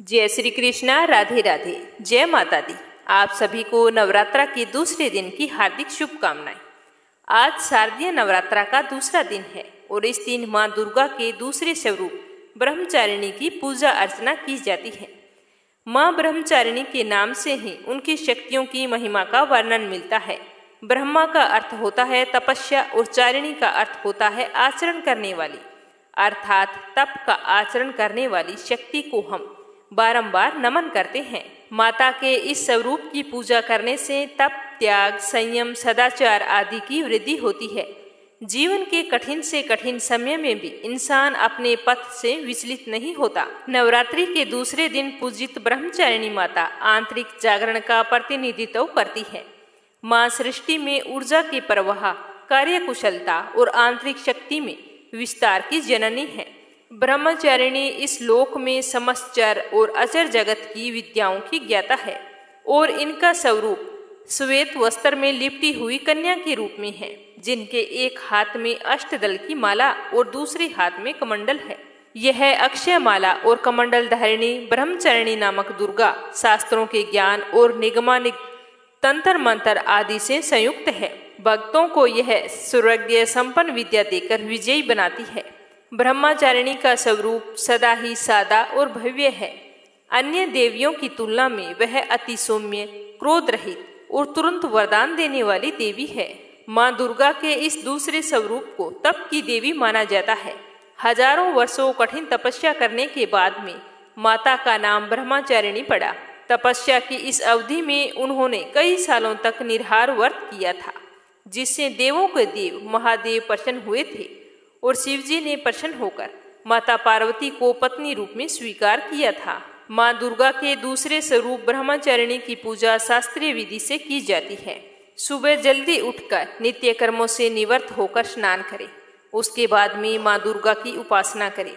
जय श्री कृष्णा, राधे राधे, जय माता दी। आप सभी को नवरात्रा के दूसरे दिन की हार्दिक शुभकामनाएं। आज शारदीय नवरात्रा का दूसरा दिन है और इस दिन मां दुर्गा के दूसरे स्वरूप ब्रह्मचारिणी की पूजा अर्चना की जाती है। मां ब्रह्मचारिणी के नाम से ही उनकी शक्तियों की महिमा का वर्णन मिलता है। ब्रह्मा का अर्थ होता है तपस्या और चारिणी का अर्थ होता है आचरण करने वाली, अर्थात तप का आचरण करने वाली शक्ति को हम बारंबार नमन करते हैं। माता के इस स्वरूप की पूजा करने से तप, त्याग, संयम, सदाचार आदि की वृद्धि होती है। जीवन के कठिन से कठिन समय में भी इंसान अपने पथ से विचलित नहीं होता। नवरात्रि के दूसरे दिन पूजित ब्रह्मचारिणी माता आंतरिक जागरण का प्रतिनिधित्व करती है। माँ सृष्टि में ऊर्जा के प्रवाह, कार्यकुशलता और आंतरिक शक्ति में विस्तार की जननी है। ब्रह्मचारिणी इस लोक में समस्त चर और अचर जगत की विद्याओं की ज्ञाता है और इनका स्वरूप श्वेत वस्त्र में लिपटी हुई कन्या के रूप में है, जिनके एक हाथ में अष्टदल की माला और दूसरे हाथ में कमंडल है। यह अक्षय माला और कमंडल धारिणी ब्रह्मचारिणी नामक दुर्गा शास्त्रों के ज्ञान और निगमानिक तंत्र मंत्र आदि से संयुक्त है। भक्तों को यह सुरग्य संपन्न विद्या देकर विजयी बनाती है। ब्रह्मचारिणी का स्वरूप सदा ही सादा और भव्य है। अन्य देवियों की तुलना में वह अति सौम्य, क्रोध रहित और तुरंत वरदान देने वाली देवी है। माँ दुर्गा के इस दूसरे स्वरूप को तप की देवी माना जाता है। हजारों वर्षों कठिन तपस्या करने के बाद में माता का नाम ब्रह्मचारिणी पड़ा। तपस्या की इस अवधि में उन्होंने कई सालों तक निराहार व्रत किया था, जिससे देवों के देव महादेव प्रसन्न हुए थे और शिवजी ने प्रसन्न होकर माता पार्वती को पत्नी रूप में स्वीकार किया था। माँ दुर्गा के दूसरे स्वरूप ब्रह्मचारिणी की पूजा शास्त्रीय विधि से की जाती है। सुबह जल्दी उठकर नित्य कर्मों से निवृत्त होकर स्नान करें। उसके बाद में माँ दुर्गा की उपासना करें।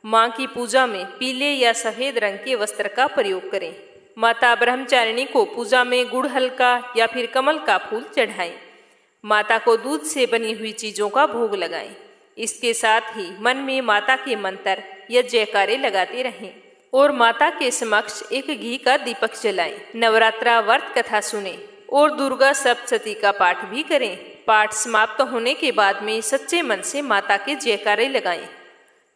माँ की पूजा में पीले या सफेद रंग के वस्त्र का प्रयोग करें। माता ब्रह्मचारिणी को पूजा में गुड़हल का या फिर कमल का फूल चढ़ाएं। माता को दूध से बनी हुई चीजों का भोग लगाएं। इसके साथ ही मन में माता के मंत्र या जयकारे लगाते रहें और माता के समक्ष एक घी का दीपक जलाएं। नवरात्रा व्रत कथा सुने और दुर्गा सप्तशती का पाठ भी करें। पाठ समाप्त होने के बाद में सच्चे मन से माता के जयकारे लगाएं।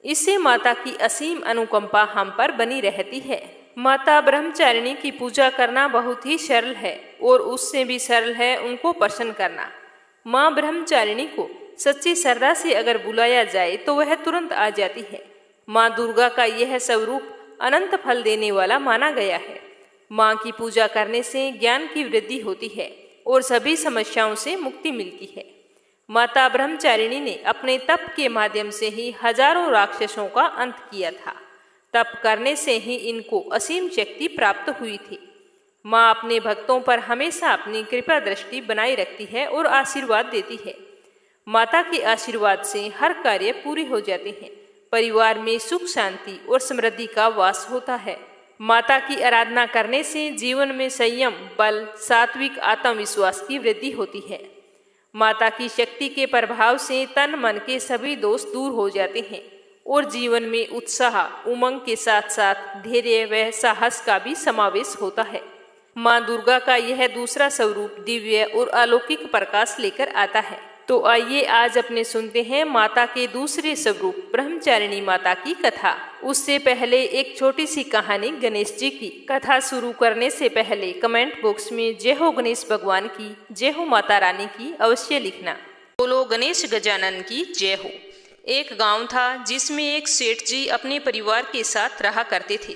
इससे माता की असीम अनुकंपा हम पर बनी रहती है। माता ब्रह्मचारिणी की पूजा करना बहुत ही सरल है और उससे भी सरल है उनको प्रसन्न करना। माँ ब्रह्मचारिणी को सच्ची श्रद्धा से अगर बुलाया जाए तो वह तुरंत आ जाती है। माँ दुर्गा का यह स्वरूप अनंत फल देने वाला माना गया है। माँ की पूजा करने से ज्ञान की वृद्धि होती है और सभी समस्याओं से मुक्ति मिलती है। माता ब्रह्मचारिणी ने अपने तप के माध्यम से ही हजारों राक्षसों का अंत किया था। तप करने से ही इनको असीम शक्ति प्राप्त हुई थी। माँ अपने भक्तों पर हमेशा अपनी कृपा दृष्टि बनाए रखती है और आशीर्वाद देती है। माता के आशीर्वाद से हर कार्य पूरे हो जाते हैं। परिवार में सुख, शांति और समृद्धि का वास होता है। माता की आराधना करने से जीवन में संयम, बल, सात्विक आत्मविश्वास की वृद्धि होती है। माता की शक्ति के प्रभाव से तन मन के सभी दोष दूर हो जाते हैं और जीवन में उत्साह, उमंग के साथ साथ धैर्य व साहस का भी समावेश होता है। माँ दुर्गा का यह दूसरा स्वरूप दिव्य और अलौकिक प्रकाश लेकर आता है। तो आइए आज अपने सुनते हैं माता के दूसरे स्वरूप ब्रह्मचारिणी माता की कथा। उससे पहले एक छोटी सी कहानी गणेश जी की। कथा शुरू करने से पहले कमेंट बॉक्स में जय हो गणेश भगवान की, जय हो माता रानी की अवश्य लिखना। बोलो गणेश गजानन की जय हो। एक गांव था जिसमें एक सेठ जी अपने परिवार के साथ रहा करते थे।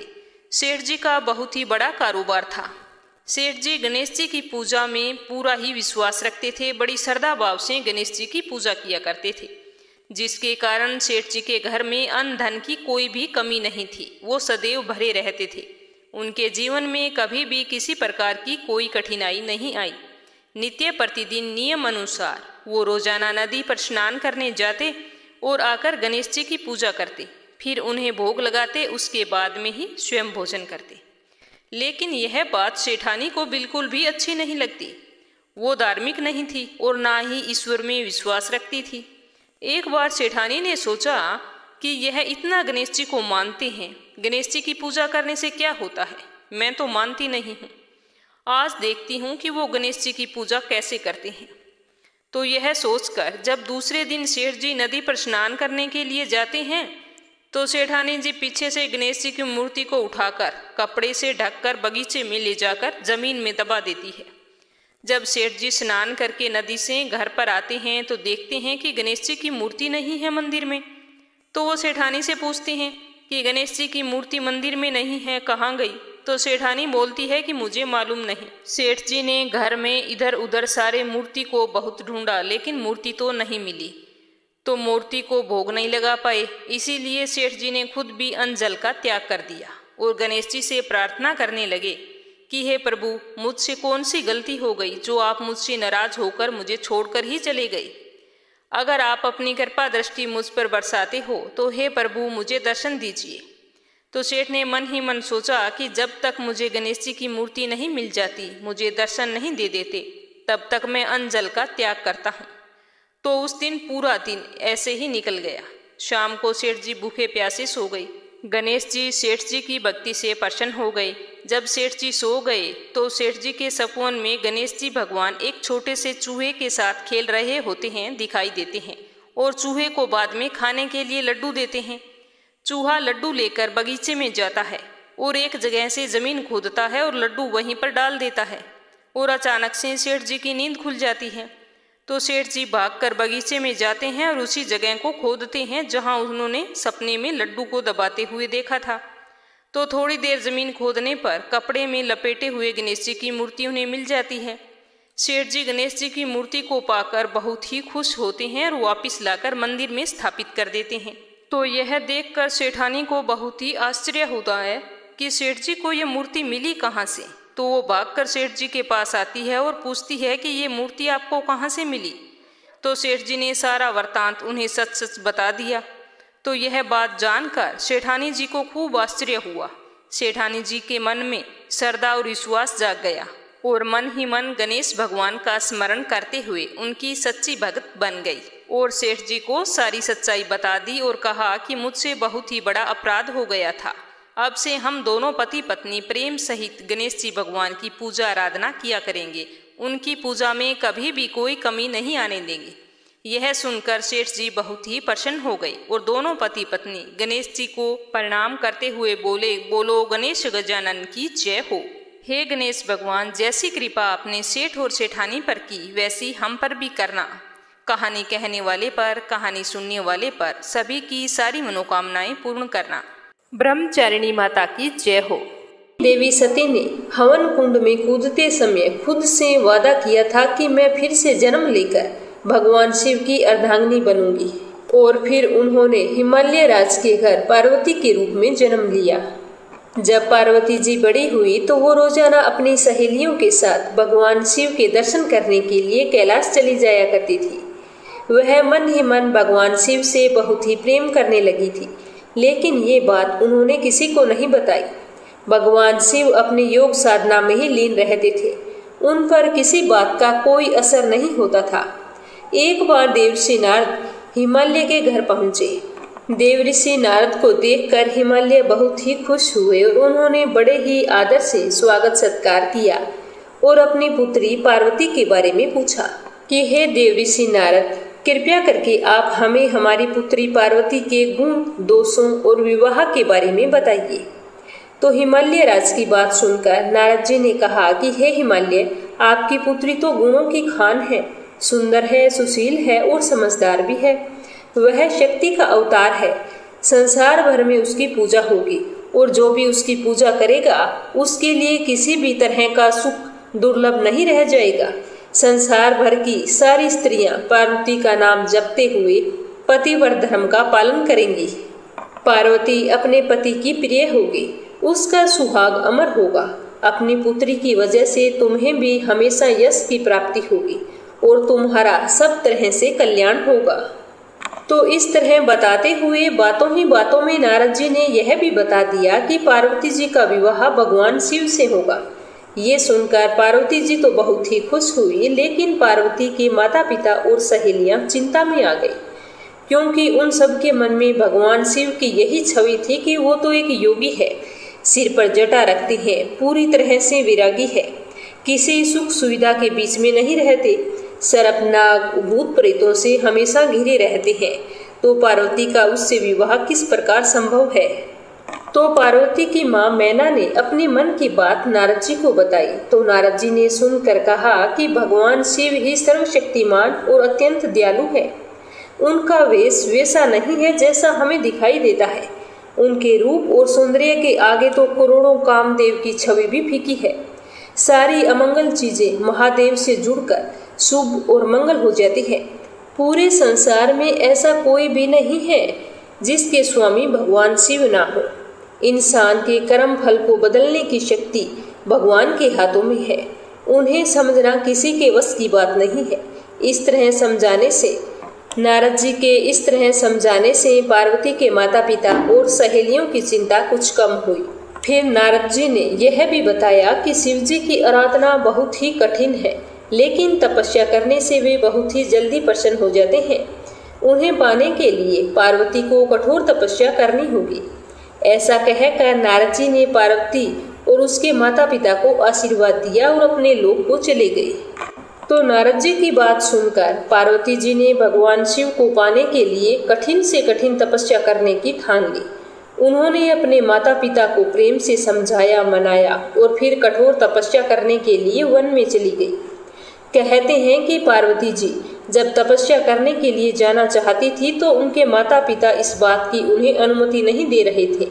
सेठ जी का बहुत ही बड़ा कारोबार था। सेठ जी गणेश जी की पूजा में पूरा ही विश्वास रखते थे। बड़ी श्रद्धा भाव से गणेश जी की पूजा किया करते थे, जिसके कारण सेठ जी के घर में अन्न धन की कोई भी कमी नहीं थी। वो सदैव भरे रहते थे। उनके जीवन में कभी भी किसी प्रकार की कोई कठिनाई नहीं आई। नित्य प्रतिदिन नियम अनुसार वो रोजाना नदी पर स्नान करने जाते और आकर गणेश जी की पूजा करते, फिर उन्हें भोग लगाते। उसके बाद में ही स्वयं भोजन करते। लेकिन यह बात सेठानी को बिल्कुल भी अच्छी नहीं लगती। वो धार्मिक नहीं थी और ना ही ईश्वर में विश्वास रखती थी। एक बार सेठानी ने सोचा कि यह इतना गणेश जी को मानते हैं। गणेश जी की पूजा करने से क्या होता है, मैं तो मानती नहीं हूँ। आज देखती हूँ कि वो गणेश जी की पूजा कैसे करते हैं। तो यह सोचकर जब दूसरे दिन सेठ जी नदी पर स्नान करने के लिए जाते हैं तो सेठानी जी पीछे से गणेश जी की मूर्ति को उठाकर कपड़े से ढककर बगीचे में ले जाकर जमीन में दबा देती है। जब सेठ जी स्नान करके नदी से घर पर आते हैं तो देखते हैं कि गणेश जी की मूर्ति नहीं है मंदिर में। तो वो सेठानी से पूछते हैं कि गणेश जी की मूर्ति मंदिर में नहीं है, कहाँ गई? तो सेठानी बोलती है कि मुझे मालूम नहीं। सेठ जी ने घर में इधर उधर सारे मूर्ति को बहुत ढूंढा लेकिन मूर्ति तो नहीं मिली, तो मूर्ति को भोग नहीं लगा पाए। इसीलिए सेठ जी ने खुद भी अन्न जल का त्याग कर दिया और गणेश जी से प्रार्थना करने लगे कि हे प्रभु, मुझसे कौन सी गलती हो गई जो आप मुझसे नाराज होकर मुझे छोड़कर ही चले गए। अगर आप अपनी कृपा दृष्टि मुझ पर बरसाते हो तो हे प्रभु मुझे दर्शन दीजिए। तो सेठ ने मन ही मन सोचा कि जब तक मुझे गणेश जी की मूर्ति नहीं मिल जाती, मुझे दर्शन नहीं दे देते, तब तक मैं अन्न जल का त्याग करता हूँ। तो उस दिन पूरा दिन ऐसे ही निकल गया। शाम को सेठ जी भूखे प्यासे सो गए। गणेश जी सेठ जी की भक्ति से प्रसन्न हो गए। जब सेठ जी सो गए तो सेठ जी के सपन में गणेश जी भगवान एक छोटे से चूहे के साथ खेल रहे होते हैं दिखाई देते हैं और चूहे को बाद में खाने के लिए लड्डू देते हैं। चूहा लड्डू लेकर बगीचे में जाता है और एक जगह से जमीन खोदता है और लड्डू वहीं पर डाल देता है और अचानक से सेठ जी की नींद खुल जाती है। तो सेठ जी भागकर बगीचे में जाते हैं और उसी जगह को खोदते हैं जहां उन्होंने सपने में लड्डू को दबाते हुए देखा था। तो थोड़ी देर जमीन खोदने पर कपड़े में लपेटे हुए गणेश जी की मूर्ति उन्हें मिल जाती है। सेठ जी गणेश जी की मूर्ति को पाकर बहुत ही खुश होते हैं और वापस लाकर मंदिर में स्थापित कर देते हैं। तो यह देखकर सेठानी को बहुत ही आश्चर्य होता है कि सेठ जी को यह मूर्ति मिली कहाँ से। तो वो भागकर सेठ जी के पास आती है और पूछती है कि ये मूर्ति आपको कहाँ से मिली। तो सेठ जी ने सारा वृत्तांत उन्हें सच सच बता दिया। तो यह बात जानकर सेठानी जी को खूब आश्चर्य हुआ। सेठानी जी के मन में श्रद्धा और विश्वास जाग गया और मन ही मन गणेश भगवान का स्मरण करते हुए उनकी सच्ची भक्त बन गई और सेठ जी को सारी सच्चाई बता दी और कहा कि मुझसे बहुत ही बड़ा अपराध हो गया था। अब से हम दोनों पति पत्नी प्रेम सहित गणेश जी भगवान की पूजा आराधना किया करेंगे। उनकी पूजा में कभी भी कोई कमी नहीं आने देंगे। यह सुनकर सेठ जी बहुत ही प्रसन्न हो गए और दोनों पति पत्नी गणेश जी को प्रणाम करते हुए बोले, बोलो गणेश गजानन की जय हो। हे गणेश भगवान, जैसी कृपा आपने सेठ और सेठानी पर की वैसी हम पर भी करना। कहानी कहने वाले पर, कहानी सुनने वाले पर सभी की सारी मनोकामनाएं पूर्ण करना। ब्रह्मचारिणी माता की जय हो। देवी सती ने हवन कुंड में कूदते समय खुद से वादा किया था कि मैं फिर से जन्म लेकर भगवान शिव की अर्धांगिनी बनूंगी और फिर उन्होंने हिमालय राज के घर पार्वती के रूप में जन्म लिया। जब पार्वती जी बड़ी हुई तो वो रोजाना अपनी सहेलियों के साथ भगवान शिव के दर्शन करने के लिए कैलाश चली जाया करती थी। वह मन ही मन भगवान शिव से बहुत ही प्रेम करने लगी थी, लेकिन ये बात उन्होंने किसी को नहीं बताई। भगवान शिव अपनी योग साधना में ही लीन रहते थे। उन पर किसी बात का कोई असर नहीं होता था। एक बार देवर्षि नारद हिमालय के घर पहुंचे। देवर्षि नारद को देखकर हिमालय बहुत ही खुश हुए और उन्होंने बड़े ही आदर से स्वागत सत्कार किया और अपनी पुत्री पार्वती के बारे में पूछा कि हे देवर्षि नारद, कृपया करके आप हमें हमारी पुत्री पार्वती के गुण, दोषों और विवाह के बारे में बताइए। तो हिमालय राज की बात सुनकर नारद जी ने कहा कि हे हिमालय, आपकी पुत्री तो गुणों की खान है, सुंदर है, सुशील है और समझदार भी है। वह शक्ति का अवतार है। संसार भर में उसकी पूजा होगी और जो भी उसकी पूजा करेगा उसके लिए किसी भी तरह का सुख दुर्लभ नहीं रह जाएगा। संसार भर की सारी स्त्रियां पार्वती का नाम जपते हुए पतिव्रत धर्म का पालन करेंगी। पार्वती अपने पति की प्रिय होगी, उसका सुहाग अमर होगा। अपनी पुत्री की वजह से तुम्हें भी हमेशा यश की प्राप्ति होगी और तुम्हारा सब तरह से कल्याण होगा। तो इस तरह बताते हुए बातों ही बातों में नारद जी ने यह भी बता दिया कि पार्वती जी का विवाह भगवान शिव से होगा। ये सुनकर पार्वती जी तो बहुत ही खुश हुई, लेकिन पार्वती के माता पिता और सहेलियां चिंता में आ गई, क्योंकि उन सब के मन में भगवान शिव की यही छवि थी कि वो तो एक योगी है, सिर पर जटा रखते हैं, पूरी तरह से विरागी है, किसी सुख सुविधा के बीच में नहीं रहते, सर्प नाग भूत प्रेतों से हमेशा घिरे रहते हैं। तो पार्वती का उससे विवाह किस प्रकार संभव है? तो पार्वती की माँ मैना ने अपने मन की बात नारद जी को बताई। तो नारद जी ने सुनकर कहा कि भगवान शिव ही सर्वशक्तिमान और अत्यंत दयालु है। उनका वेश वैसा नहीं है जैसा हमें दिखाई देता है। उनके रूप और सौंदर्य के आगे तो करोड़ों कामदेव की छवि भी फीकी है। सारी अमंगल चीजें महादेव से जुड़कर शुभ और मंगल हो जाती है। पूरे संसार में ऐसा कोई भी नहीं है जिसके स्वामी भगवान शिव ना हो। इंसान के कर्म फल को बदलने की शक्ति भगवान के हाथों में है। उन्हें समझना किसी के वश की बात नहीं है। इस तरह समझाने से नारद जी के इस तरह समझाने से पार्वती के माता पिता और सहेलियों की चिंता कुछ कम हुई। फिर नारद जी ने यह भी बताया कि शिव जी की आराधना बहुत ही कठिन है, लेकिन तपस्या करने से वे बहुत ही जल्दी प्रसन्न हो जाते हैं। उन्हें पाने के लिए पार्वती को कठोर तपस्या करनी होगी। ऐसा कहकर नारद जी ने पार्वती और उसके माता पिता को आशीर्वाद दिया और अपने लोक को चले गए। तो नारद जी की बात सुनकर पार्वती जी ने भगवान शिव को पाने के लिए कठिन से कठिन तपस्या करने की ठान ली। उन्होंने अपने माता पिता को प्रेम से समझाया, मनाया और फिर कठोर तपस्या करने के लिए वन में चली गई। कहते हैं कि पार्वती जी जब तपस्या करने के लिए जाना चाहती थी तो उनके माता पिता इस बात की उन्हें अनुमति नहीं दे रहे थे।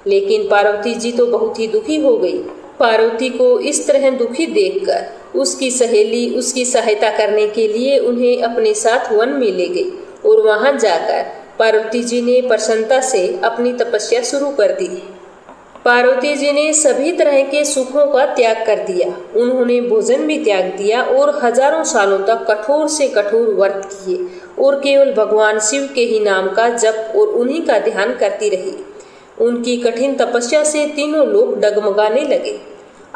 लेकिन पार्वती जी तो बहुत ही दुखी हो गई। पार्वती को इस तरह दुखी देखकर उसकी सहेली उसकी सहायता करने के लिए उन्हें अपने साथ वन में ले गई और वहां जाकर पार्वती जी ने प्रसन्नता से अपनी तपस्या शुरू कर दी। पार्वती जी ने सभी तरह के सुखों का त्याग कर दिया। उन्होंने भोजन भी त्याग दिया और हजारों सालों तक कठोर से कठोर व्रत किए और केवल भगवान शिव के ही नाम का जप और उन्हीं का ध्यान करती रही। उनकी कठिन तपस्या से तीनों लोग डगमगाने लगे।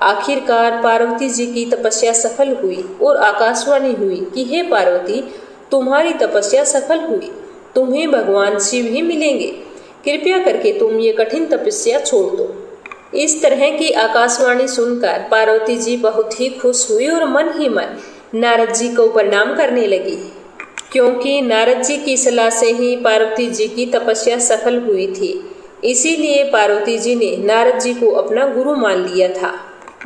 आखिरकार पार्वती जी की तपस्या सफल हुई और आकाशवाणी हुई कि हे पार्वती, तुम्हारी तपस्या सफल हुई, तुम्हें भगवान शिव ही मिलेंगे, कृपया करके तुम ये कठिन तपस्या छोड़ दो। इस तरह की आकाशवाणी सुनकर पार्वती जी बहुत ही खुश हुई और मन ही मन नारद जी को प्रणाम करने लगी, क्योंकि नारद जी की सलाह से ही पार्वती जी की तपस्या सफल हुई थी। इसीलिए पार्वती जी ने नारद जी को अपना गुरु मान लिया था।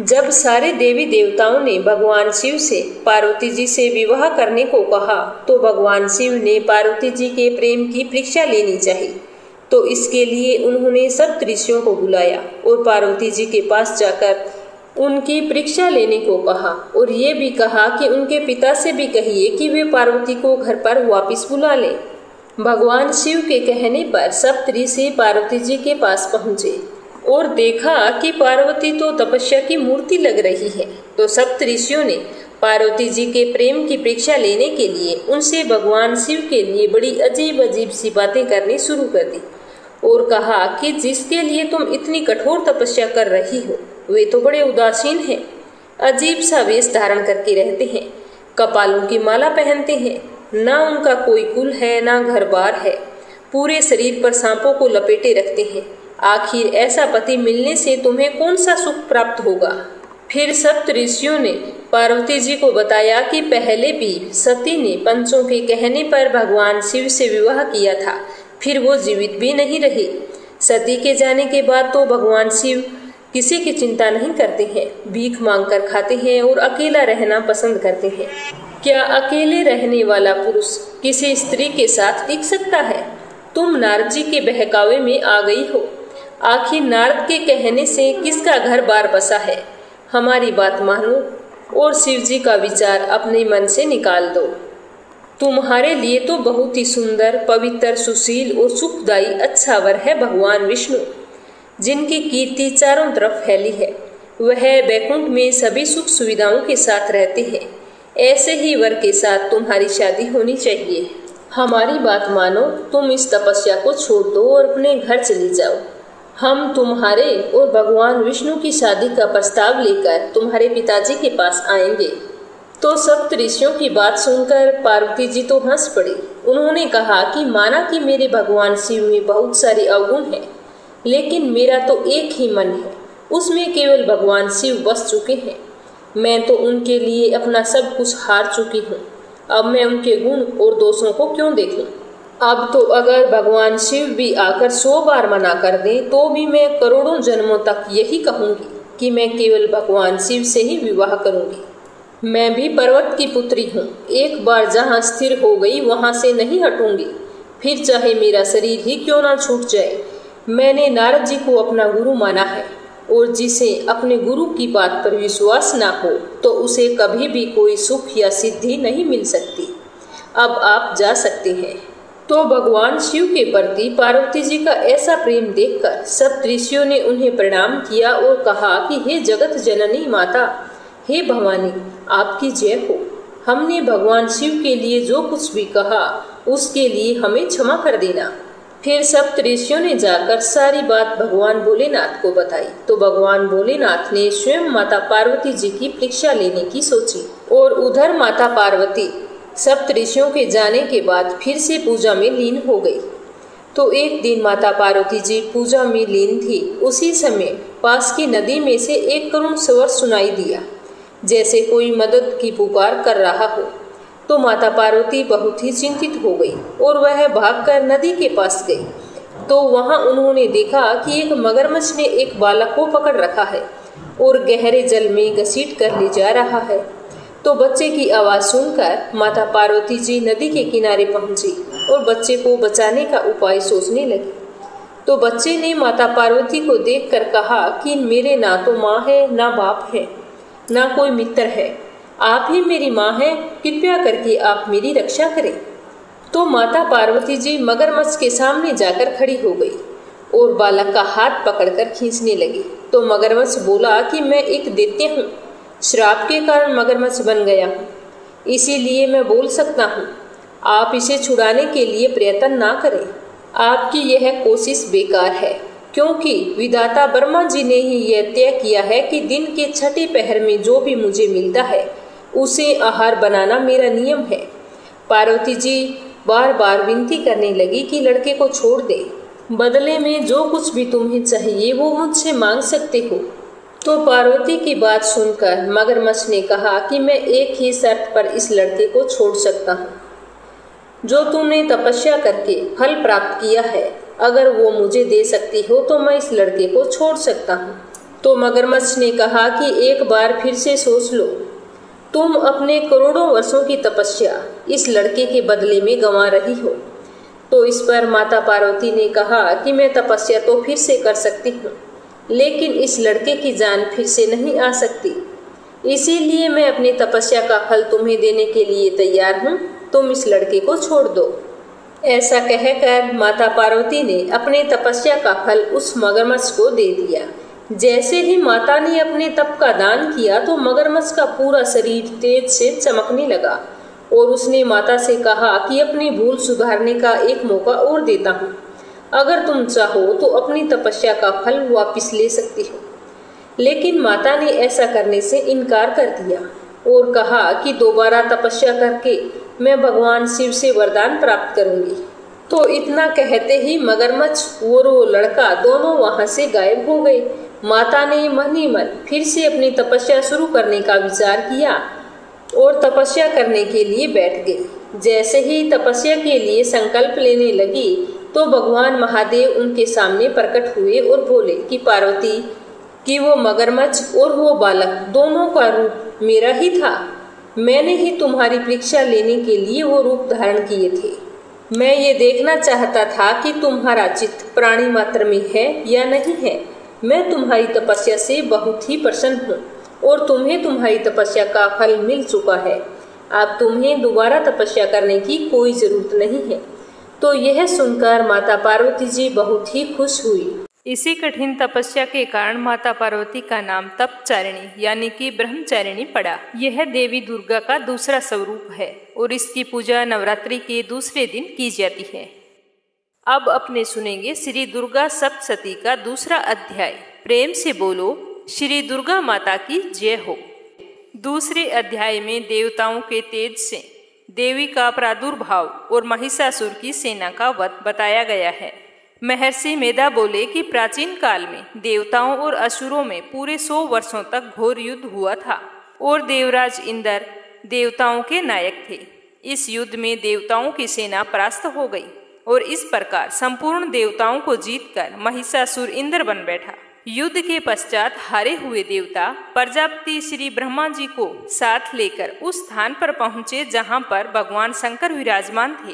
जब सारे देवी देवताओं ने भगवान शिव से पार्वती जी से विवाह करने को कहा तो भगवान शिव ने पार्वती जी के प्रेम की परीक्षा लेनी चाहिए। तो इसके लिए उन्होंने सब ऋषियों को बुलाया और पार्वती जी के पास जाकर उनकी परीक्षा लेने को कहा और ये भी कहा कि उनके पिता से भी कहिए कि वे पार्वती को घर पर वापस बुला लें। भगवान शिव के कहने पर सब ऋषि पार्वती जी के पास पहुँचे और देखा कि पार्वती तो तपस्या की मूर्ति लग रही है। तो सप्त ऋषियों ने पार्वती जी के प्रेम की परीक्षा लेने के लिए उनसे भगवान शिव के लिए बड़ी अजीब अजीब सी बातें करनी शुरू कर दी और कहा कि जिसके लिए तुम इतनी कठोर तपस्या कर रही हो वे तो बड़े उदासीन हैं, अजीब सा वेश धारण करके रहते हैं, कपालों की माला पहनते हैं, ना उनका कोई कुल है ना घर बार है, पूरे शरीर पर सांपों को लपेटे रखते हैं। आखिर ऐसा पति मिलने से तुम्हें कौन सा सुख प्राप्त होगा? फिर सप्त ऋषियों ने पार्वती जी को बताया कि पहले भी सती ने पंचों के कहने पर भगवान शिव से विवाह किया था, फिर वो जीवित भी नहीं रही। सती के जाने के बाद तो भगवान शिव किसी की चिंता नहीं करते हैं, भीख मांगकर खाते हैं और अकेला रहना पसंद करते हैं। क्या अकेले रहने वाला पुरुष किसी स्त्री के साथ टिक सकता है? तुम नारद जी के बहकावे में आ गई हो। आखिर नारद के कहने से किसका घर बार बसा है? हमारी बात मानो और शिव जी का विचार अपने मन से निकाल दो। तुम्हारे लिए तो बहुत ही सुंदर, पवित्र, सुशील और सुखदायी अच्छा वर है भगवान विष्णु, जिनकी कीर्ति चारों तरफ फैली है। वह बैकुंठ में सभी सुख सुविधाओं के साथ रहते हैं। ऐसे ही वर के साथ तुम्हारी शादी होनी चाहिए। हमारी बात मानो, तुम इस तपस्या को छोड़ दो और अपने घर चली जाओ। हम तुम्हारे और भगवान विष्णु की शादी का प्रस्ताव लेकर तुम्हारे पिताजी के पास आएंगे। तो सप्त ऋषियों की बात सुनकर पार्वती जी तो हंस पड़ी। उन्होंने कहा कि माना कि मेरे भगवान शिव में बहुत सारे अवगुण हैं, लेकिन मेरा तो एक ही मन है, उसमें केवल भगवान शिव बस चुके हैं। मैं तो उनके लिए अपना सब कुछ हार चुकी हूँ। अब मैं उनके गुण और दोषों को क्यों देखूं? अब तो अगर भगवान शिव भी आकर 100 बार मना कर दें तो भी मैं करोड़ों जन्मों तक यही कहूंगी कि मैं केवल भगवान शिव से ही विवाह करूंगी। मैं भी पर्वत की पुत्री हूँ, एक बार जहाँ स्थिर हो गई वहाँ से नहीं हटूंगी, फिर चाहे मेरा शरीर ही क्यों ना छूट जाए। मैंने नारद जी को अपना गुरु माना है, और जिसे अपने गुरु की बात पर विश्वास ना हो तो उसे कभी भी कोई सुख या सिद्धि नहीं मिल सकती। अब आप जा सकते हैं। तो भगवान शिव के प्रति पार्वती जी का ऐसा प्रेम देखकर सप्त ऋषियों ने उन्हें प्रणाम किया और कहा कि हे जगत जननी माता, हे भवानी, आपकी जय हो। हमने भगवान शिव के लिए जो कुछ भी कहा उसके लिए हमें क्षमा कर देना। फिर सप्त ऋषियों ने जाकर सारी बात भगवान भोलेनाथ को बताई। तो भगवान भोलेनाथ ने स्वयं माता पार्वती जी की परीक्षा लेने की सोची, और उधर माता पार्वती सप्त ऋषियों के जाने के बाद फिर से पूजा में लीन हो गई। तो एक दिन माता पार्वती जी पूजा में लीन थी, उसी समय पास की नदी में से एक करुण स्वर सुनाई दिया, जैसे कोई मदद की पुकार कर रहा हो। तो माता पार्वती बहुत ही चिंतित हो गई और वह भागकर नदी के पास गई। तो वहां उन्होंने देखा कि एक मगरमच्छ ने एक बालक को पकड़ रखा है और गहरे जल में घसीट कर ले जा रहा है। तो बच्चे की आवाज सुनकर माता पार्वती जी नदी के किनारे पहुंची और बच्चे को बचाने का उपाय सोचने लगी। तो बच्चे ने माता पार्वती को देखकर कहा कि मेरे ना तो माँ है, ना बाप है, ना कोई मित्र है, आप ही मेरी माँ हैं, कृपया करके आप मेरी रक्षा करें। तो माता पार्वती जी मगरमच्छ के सामने जाकर खड़ी हो गई और बालक का हाथ पकड़कर खींचने लगी। तो मगरमच्छ बोला कि मैं एक दैत्य हूँ, श्राप के कारण मगरमच्छ बन गया हूँ, इसीलिए मैं बोल सकता हूँ। आप इसे छुड़ाने के लिए प्रयत्न ना करें, आपकी यह कोशिश बेकार है, क्योंकि विधाता ब्रह्मा जी ने ही यह तय किया है कि दिन के छठे पहर में जो भी मुझे मिलता है उसे आहार बनाना मेरा नियम है। पार्वती जी बार बार विनती करने लगी कि लड़के को छोड़ दे, बदले में जो कुछ भी तुम्हें चाहिए वो मुझसे मांग सकते हो। तो पार्वती की बात सुनकर मगरमच्छ ने कहा कि मैं एक ही शर्त पर इस लड़के को छोड़ सकता हूँ, जो तुमने तपस्या करके फल प्राप्त किया है, अगर वो मुझे दे सकती हो तो मैं इस लड़के को छोड़ सकता हूँ। तो मगरमच्छ ने कहा कि एक बार फिर से सोच लो, तुम अपने करोड़ों वर्षों की तपस्या इस लड़के के बदले में गंवा रही हो। तो इस पर माता पार्वती ने कहा कि मैं तपस्या तो फिर से कर सकती हूँ, लेकिन इस लड़के की जान फिर से नहीं आ सकती, इसीलिए मैं अपनी तपस्या का फल तुम्हें देने के लिए तैयार हूँ, तुम इस लड़के को छोड़ दो। ऐसा कहकर माता पार्वती ने अपने तपस्या का फल उस मगरमच्छ को दे दिया। जैसे ही माता ने अपने तप का दान किया तो मगरमच्छ का पूरा शरीर तेज से चमकने लगा और उसने माता से कहा कि अपनी भूल सुधारने का एक मौका और देता हूँ, अगर तुम चाहो तो अपनी तपस्या का फल वापस ले सकती हो। लेकिन माता ने ऐसा करने से इनकार कर दिया और कहा कि दोबारा तपस्या करके मैं भगवान शिव से वरदान प्राप्त करूंगी। तो इतना कहते ही मगरमच्छ और वो लड़का दोनों वहां से गायब हो गए। माता ने मन ही मन फिर से अपनी तपस्या शुरू करने का विचार किया और तपस्या करने के लिए बैठ गई। जैसे ही तपस्या के लिए संकल्प लेने लगी तो भगवान महादेव उनके सामने प्रकट हुए और बोले कि पार्वती, कि वो मगरमच्छ और वो बालक दोनों का रूप मेरा ही था। मैंने ही तुम्हारी परीक्षा लेने के लिए वो रूप धारण किए थे। मैं ये देखना चाहता था कि तुम्हारा चित्त प्राणी मात्र में है या नहीं है। मैं तुम्हारी तपस्या से बहुत ही प्रसन्न हूँ और तुम्हें तुम्हारी तपस्या का फल मिल चुका है। अब तुम्हें दोबारा तपस्या करने की कोई जरूरत नहीं है। तो यह सुनकर माता पार्वती जी बहुत ही खुश हुई। इसी कठिन तपस्या के कारण माता पार्वती का नाम तपचारिणी यानी कि ब्रह्मचारिणी पड़ा। यह देवी दुर्गा का दूसरा स्वरूप है और इसकी पूजा नवरात्रि के दूसरे दिन की जाती है। अब अपने सुनेंगे श्री दुर्गा सप्तशती का दूसरा अध्याय। प्रेम से बोलो श्री दुर्गा माता की जय हो। दूसरे अध्याय में देवताओं के तेज से देवी का प्रादुर्भाव और महिषासुर की सेना का वध बताया गया है। महर्षि मेधा बोले कि प्राचीन काल में देवताओं और असुरों में पूरे 100 वर्षों तक घोर युद्ध हुआ था और देवराज इंद्र देवताओं के नायक थे। इस युद्ध में देवताओं की सेना परास्त हो गई और इस प्रकार संपूर्ण देवताओं को जीतकर महिषासुर इंद्र बन बैठा। युद्ध के पश्चात हारे हुए देवता प्रजापति श्री ब्रह्मा जी को साथ लेकर उस स्थान पर पहुंचे जहां पर भगवान शंकर विराजमान थे।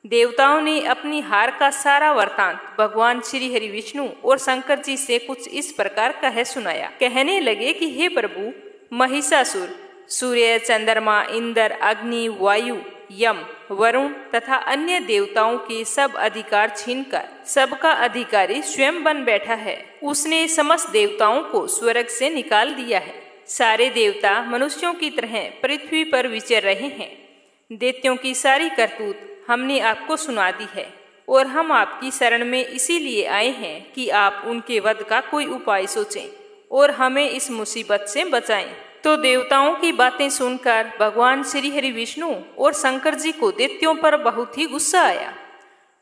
देवताओं ने अपनी हार का सारा वृतांत भगवान श्री हरि विष्णु और शंकर जी से कुछ इस प्रकार कह सुनाया। कहने लगे कि हे प्रभु, महिषासुर सूर्य, चंद्रमा, इंद्र, अग्नि, वायु, यम, वरुण तथा अन्य देवताओं के सब अधिकार छीनकर सबका अधिकारी स्वयं बन बैठा है। उसने समस्त देवताओं को स्वर्ग से निकाल दिया है। सारे देवता मनुष्यों की तरह पृथ्वी पर विचर रहे हैं। दैत्यों की सारी करतूत हमने आपको सुना दी है और हम आपकी शरण में इसीलिए आए हैं कि आप उनके वध का कोई उपाय सोचें और हमें इस मुसीबत से बचाएं। तो देवताओं की बातें सुनकर भगवान श्री हरि विष्णु और शंकर जी को दैत्यों पर बहुत ही गुस्सा आया।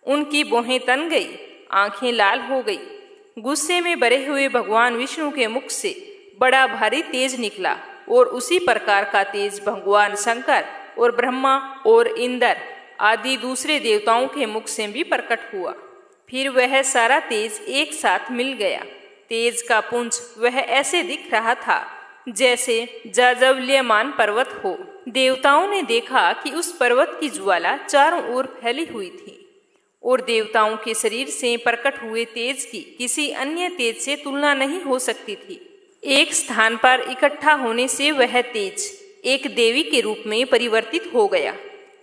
उनकी भौहें तन गई, आंखें लाल हो गई। गुस्से में भरे हुए भगवान विष्णु के मुख से बड़ा भारी तेज निकला और उसी प्रकार का तेज भगवान शंकर और ब्रह्मा और इंद्र आदि दूसरे देवताओं के मुख से भी प्रकट हुआ। फिर वह सारा तेज एक साथ मिल गया। तेज का पुंज वह ऐसे दिख रहा था जैसे जाजवल्यमान पर्वत हो। देवताओं ने देखा कि उस पर्वत की ज्वाला चारों ओर फैली हुई थी और देवताओं के शरीर से प्रकट हुए तेज की किसी अन्य तेज से तुलना नहीं हो सकती थी। एक स्थान पर इकट्ठा होने से वह तेज एक देवी के रूप में परिवर्तित हो गया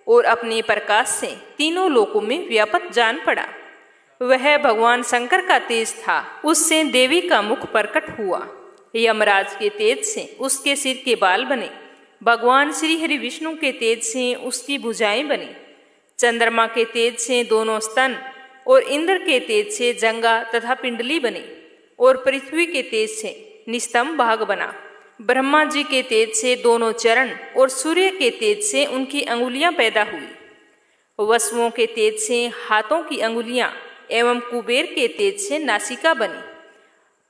और अपने प्रकाश से तीनों लोकों में व्यापक जान पड़ा। वह भगवान शंकर का तेज था। उससे देवी का मुख प्रकट हुआ। यमराज के तेज से उसके सिर के बाल बने। भगवान श्री हरि विष्णु के तेज से उसकी भुजाएं बनी। चंद्रमा के तेज से दोनों स्तन और इंद्र के तेज से जंगा तथा पिंडली बनी और पृथ्वी के तेज से निस्तंभ भाग बना। ब्रह्मा जी के तेज से दोनों चरण और सूर्य के तेज से उनकी अंगुलियां पैदा हुई। वसुओं के तेज से हाथों की अंगुलियां एवं कुबेर के तेज से नासिका बनी।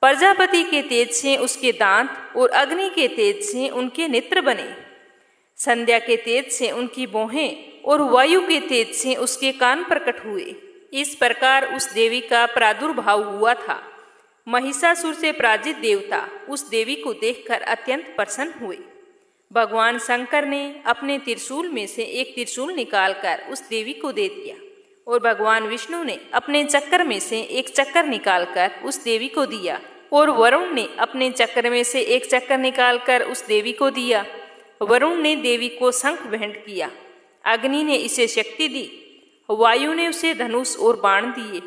प्रजापति के तेज से उसके दांत और अग्नि के तेज से उनके नेत्र बने। संध्या के तेज से उनकी भौहें और वायु के तेज से उसके कान प्रकट हुए। इस प्रकार उस देवी का प्रादुर्भाव हुआ था। महिषासुर से पराजित देवता उस देवी को देखकर अत्यंत प्रसन्न हुए। भगवान शंकर ने अपने त्रिशूल में से एक त्रिशूल निकालकर उस देवी को दे दिया और भगवान विष्णु ने अपने चक्र में से एक चक्र निकालकर उस देवी को दिया और वरुण ने अपने चक्र में से एक चक्र निकालकर उस देवी को दिया। वरुण ने देवी को शंख भेंट किया। अग्नि ने इसे शक्ति दी। वायु ने उसे धनुष और बाण दिए।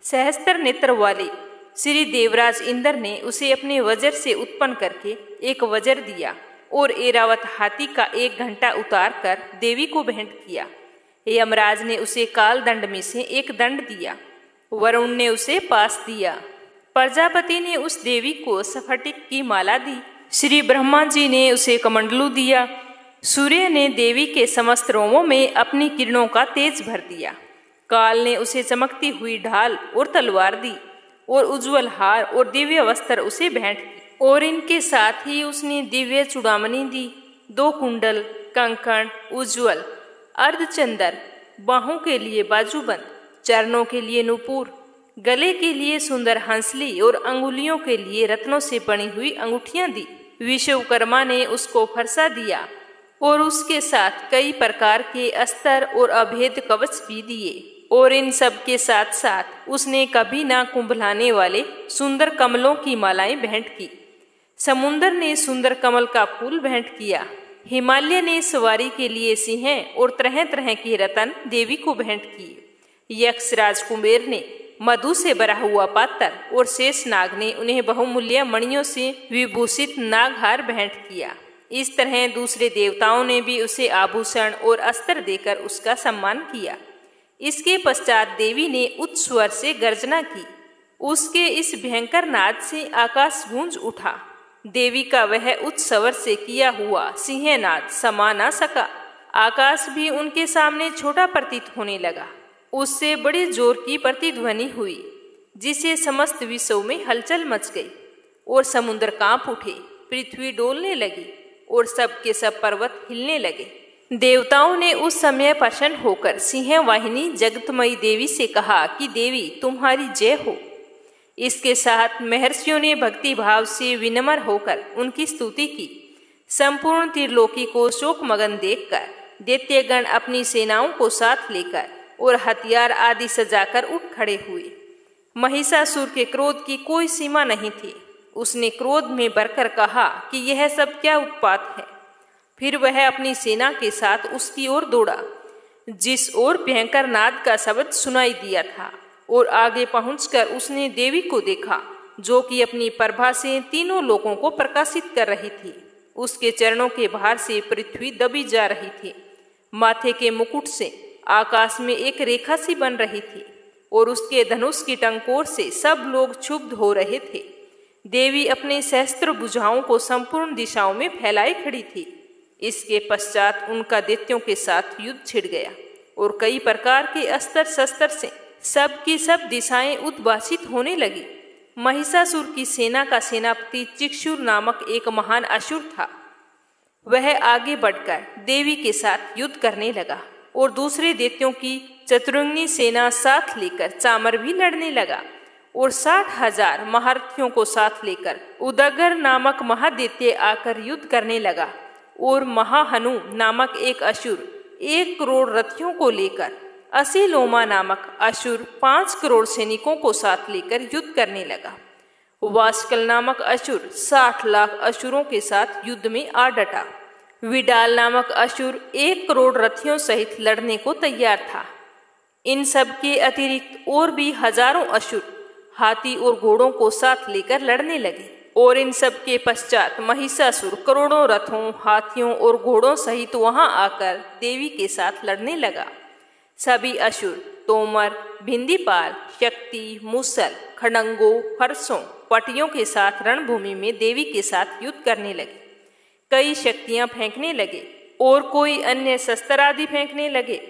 सहस्त्र नेत्र वाले श्री देवराज इंद्र ने उसे अपने वज्र से उत्पन्न करके एक वज्र दिया और ऐरावत हाथी का एक घंटा उतार कर देवी को भेंट किया। यमराज ने उसे काल दंड में से एक दंड दिया। वरुण ने उसे पास दिया। प्रजापति ने उस देवी को स्फटिक की माला दी। श्री ब्रह्मा जी ने उसे कमंडलू दिया। सूर्य ने देवी के समस्त रोमों में अपनी किरणों का तेज भर दिया। काल ने उसे चमकती हुई ढाल और तलवार दी और उज्जवल हार और दिव्य वस्त्र उसे भेंट की और इनके साथ ही उसने दिव्य चूड़ामणि दी। 2 कुंडल, कंकण, उज्जवल अर्धचंदर, बाहों के लिए बाजूबंद, चरणों के लिए नुपुर, गले के लिए सुंदर हंसली और अंगुलियों के लिए रत्नों से बनी हुई अंगूठियां दी। विश्वकर्मा ने उसको फरसा दिया और उसके साथ कई प्रकार के अस्त्र और अभेद कवच भी दिए और इन सब के साथ साथ उसने कभी ना कुंभलाने वाले सुंदर कमलों की मालाएं भेंट की। समुंदर ने सुंदर कमल का फूल भेंट किया। हिमालय ने सवारी के लिए सिंह और तरह तरह के रतन देवी को भेंट किए। यक्षराज कुबेर ने मधु से भरा हुआ पात्र और शेष नाग ने उन्हें बहुमूल्य मणियों से विभूषित नागहार भेंट किया। इस तरह दूसरे देवताओं ने भी उसे आभूषण और अस्त्र देकर उसका सम्मान किया। इसके पश्चात देवी ने उच्च स्वर से गर्जना की। उसके इस भयंकर नाद से आकाश गूंज उठा। देवी का वह उच्च स्वर से किया हुआ सिंहनाद समा न सका। आकाश भी उनके सामने छोटा प्रतीत होने लगा। उससे बड़े जोर की प्रतिध्वनि हुई, जिसे समस्त विश्व में हलचल मच गई और समुद्र कांप उठे, पृथ्वी डोलने लगी और सब के सब पर्वत हिलने लगे। देवताओं ने उस समय प्रसन्न होकर सिंह वाहिनी जगतमयी देवी से कहा कि देवी तुम्हारी जय हो। इसके साथ महर्षियों ने भक्ति भाव से विनम्र होकर उनकी स्तुति की। संपूर्ण त्रिलोकी को शोकमगन देखकर दैत्यगण अपनी सेनाओं को साथ लेकर और हथियार आदि सजाकर उठ खड़े हुए। महिषासुर के क्रोध की कोई सीमा नहीं थी। उसने क्रोध में भरकर कहा कि यह सब क्या उत्पात है। फिर वह अपनी सेना के साथ उसकी ओर दौड़ा, जिस ओर भयंकर नाद का शब्द सुनाई दिया था, और आगे पहुंचकर उसने देवी को देखा, जो कि अपनी प्रभा से तीनों लोगों को प्रकाशित कर रही थी। उसके चरणों के भार से पृथ्वी दबी जा रही थी। माथे के मुकुट से आकाश में एक रेखा सी बन रही थी और उसके धनुष की टंकोर से सब लोग क्षुब्ध हो रहे थे। देवी अपने सहस्त्र भुजाओं को संपूर्ण दिशाओं में फैलाए खड़ी थी। इसके पश्चात उनका दैत्यों के साथ युद्ध छिड़ गया और कई प्रकार के अस्त्र शस्त्र से सब की सब दिशाएं उद्भासित होने लगी। महिषासुर की सेना का सेनापति चिक्षुर नामक एक महान असुर था। वह आगे बढ़कर देवी के साथ युद्ध करने लगा और दूसरे दैत्यों की चतुरंगी सेना साथ लेकर चामर भी लड़ने लगा और 60,000 महारथियों को साथ लेकर उदगर नामक महादैत्य आकर युद्ध करने लगा और महाहनु नामक एक असुर 1 करोड़ रथियों को लेकर असीलोमा नामक असुर 5 करोड़ सैनिकों को साथ लेकर युद्ध करने लगा। वास्कल नामक असुर 60 लाख असुरों के साथ युद्ध में आ डटा। विडाल नामक असुर 1 करोड़ रथियों सहित लड़ने को तैयार था। इन सब के अतिरिक्त और भी हजारों असुर हाथी और घोड़ों को साथ लेकर लड़ने लगे और इन सब के पश्चात महिषासुर करोड़ों रथों, हाथियों और घोड़ों सहित वहां आकर देवी के साथ लड़ने लगा। सभी असुर तोमर, भिंदीपाल, शक्ति, मूसल, खड़ंगों, फरसों, पटियों के साथ रणभूमि में देवी के साथ युद्ध करने लगे। कई शक्तियां फेंकने लगे और कोई अन्य शस्त्र आदि फेंकने लगे।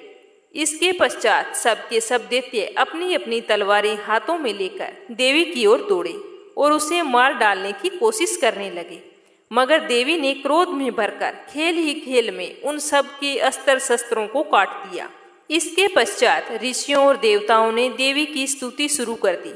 इसके पश्चात सबके सब दैत्य अपनी अपनी तलवारें हाथों में लेकर देवी की ओर दौड़े और उसे मार डालने की कोशिश करने लगे, मगर देवी ने क्रोध में भरकर खेल ही खेल में उन सब के अस्त्र शस्त्रों को काट दिया। इसके पश्चात ऋषियों और देवताओं ने देवी की स्तुति शुरू कर दी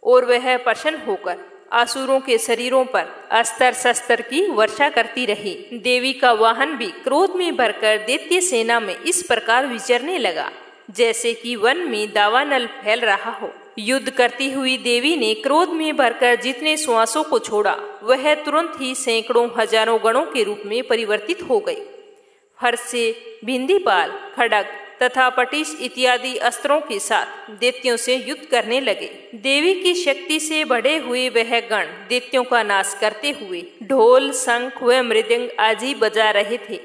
और वह प्रसन्न होकर असुरों के शरीरों पर अस्त्र शस्त्र की वर्षा करती रही। देवी का वाहन भी क्रोध में भरकर दैत्य सेना में इस प्रकार विचरने लगा जैसे कि वन में दावानल फैल रहा हो। युद्ध करती हुई देवी ने क्रोध में भरकर जितने श्वासों को छोड़ा वह तुरंत ही सैकड़ों हजारों गणों के रूप में परिवर्तित हो गई। हर्ष से भिंदीपाल, खड़ग तथा पटिश इत्यादि अस्त्रों के साथ दैत्यों से युद्ध करने लगे। देवी की शक्ति से बढ़े हुए वह गण दैत्यों का नाश करते हुए ढोल, शंख व मृदंग आदि बजा रहे थे।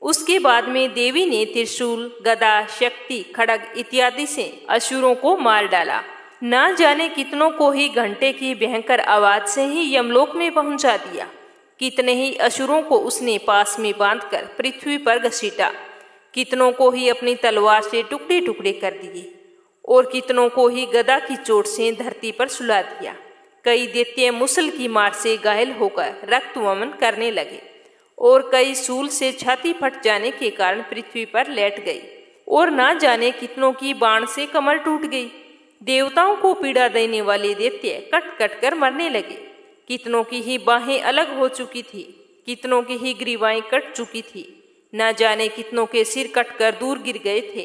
उसके बाद में देवी ने त्रिशूल, गदा, शक्ति, खड़ग इत्यादि से असुरों को मार डाला। न जाने कितनों को ही घंटे की भयंकर आवाज से ही यमलोक में पहुंचा दिया। कितने ही असुरों को उसने पास में बांधकर पृथ्वी पर घसीटा। कितनों को ही अपनी तलवार से टुकड़े टुकड़े कर दिए और कितनों को ही गदा की चोट से धरती पर सुला दिया। कई दैत्य मुसल की मार से घायल होकर रक्त वमन करने लगे और कई सूल से छाती फट जाने के कारण पृथ्वी पर लेट गई और ना जाने कितनों की बाण से कमर टूट गई। देवताओं को पीड़ा देने वाले दैत्य कट कट कर मरने लगे। कितनों की ही बाहें अलग हो चुकी थी, कितनों की ही ग्रीवाएं कट चुकी थी। न जाने कितनों के सिर कटकर दूर गिर गए थे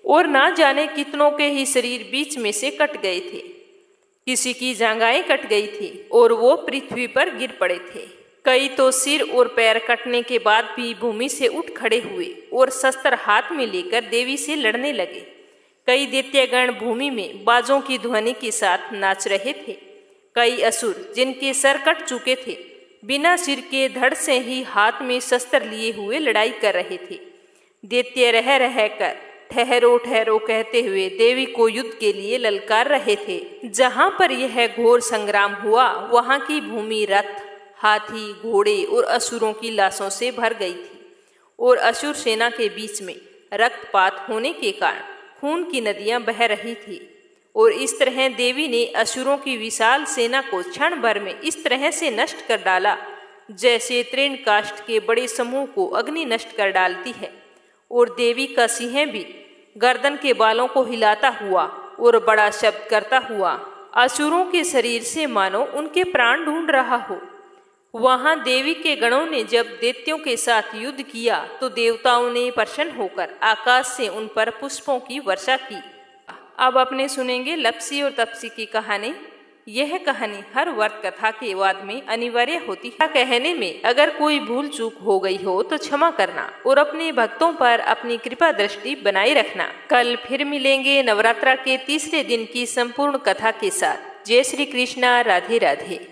और न जाने कितनों के ही शरीर बीच में से कट गए थे। किसी की जांघाएं कट गई थी और वो पृथ्वी पर गिर पड़े थे। कई तो सिर और पैर कटने के बाद भी भूमि से उठ खड़े हुए और शस्त्र हाथ में लेकर देवी से लड़ने लगे। कई दैत्यगण भूमि में बाजों की ध्वनि के साथ नाच रहे थे। कई असुर जिनके सर कट चुके थे बिना सिर के धड़ से ही हाथ में शस्त्र लिए हुए लड़ाई कर रहे थे। दैत्य रह रहकर ठहरो ठहरो कहते हुए देवी को युद्ध के लिए ललकार रहे थे। जहां पर यह घोर संग्राम हुआ वहां की भूमि रथ, हाथी, घोड़े और असुरों की लाशों से भर गई थी और असुर सेना के बीच में रक्तपात होने के कारण खून की नदियां बह रही थी। और इस तरह देवी ने असुरों की विशाल सेना को क्षण भर में इस तरह से नष्ट कर डाला जैसे तृणकाष्ठ के बड़े समूह को अग्नि नष्ट कर डालती है। और देवी का सिंह भी गर्दन के बालों को हिलाता हुआ और बड़ा शब्द करता हुआ असुरों के शरीर से मानो उनके प्राण ढूंढ रहा हो। वहां देवी के गणों ने जब दैत्यों के साथ युद्ध किया तो देवताओं ने प्रसन्न होकर आकाश से उन पर पुष्पों की वर्षा की। अब अपने सुनेंगे लप्सी और तप्सी की कहानी। यह कहानी हर वर्त कथा के बाद में अनिवार्य होती है। कहने में अगर कोई भूल चूक हो गई हो तो क्षमा करना और अपने भक्तों पर अपनी कृपा दृष्टि बनाए रखना। कल फिर मिलेंगे नवरात्रा के तीसरे दिन की संपूर्ण कथा के साथ। जय श्री कृष्णा, राधे राधे।